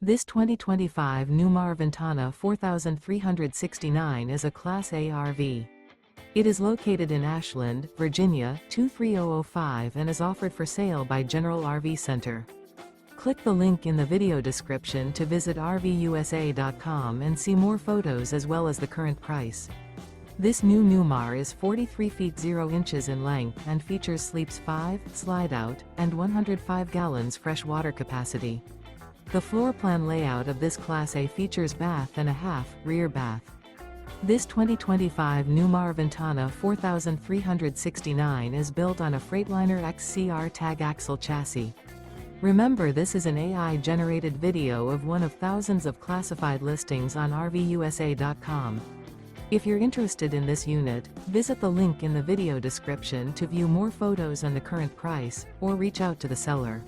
This 2025 Newmar Ventana 4369 is a Class A RV. It is located in Ashland, Virginia, 23005 and is offered for sale by General RV Center. Click the link in the video description to visit RVUSA.com and see more photos as well as the current price. This new Newmar is 43 feet 0 inches in length and features sleeps 5, Slideout, and 105 gallons fresh water capacity. The floor plan layout of this Class A features bath and a half, rear bath. This 2025 Newmar Ventana 4369 is built on a Freightliner XCR Tag Axle chassis. Remember, this is an AI-generated video of one of thousands of classified listings on RVUSA.com. If you're interested in this unit, visit the link in the video description to view more photos and the current price, or reach out to the seller.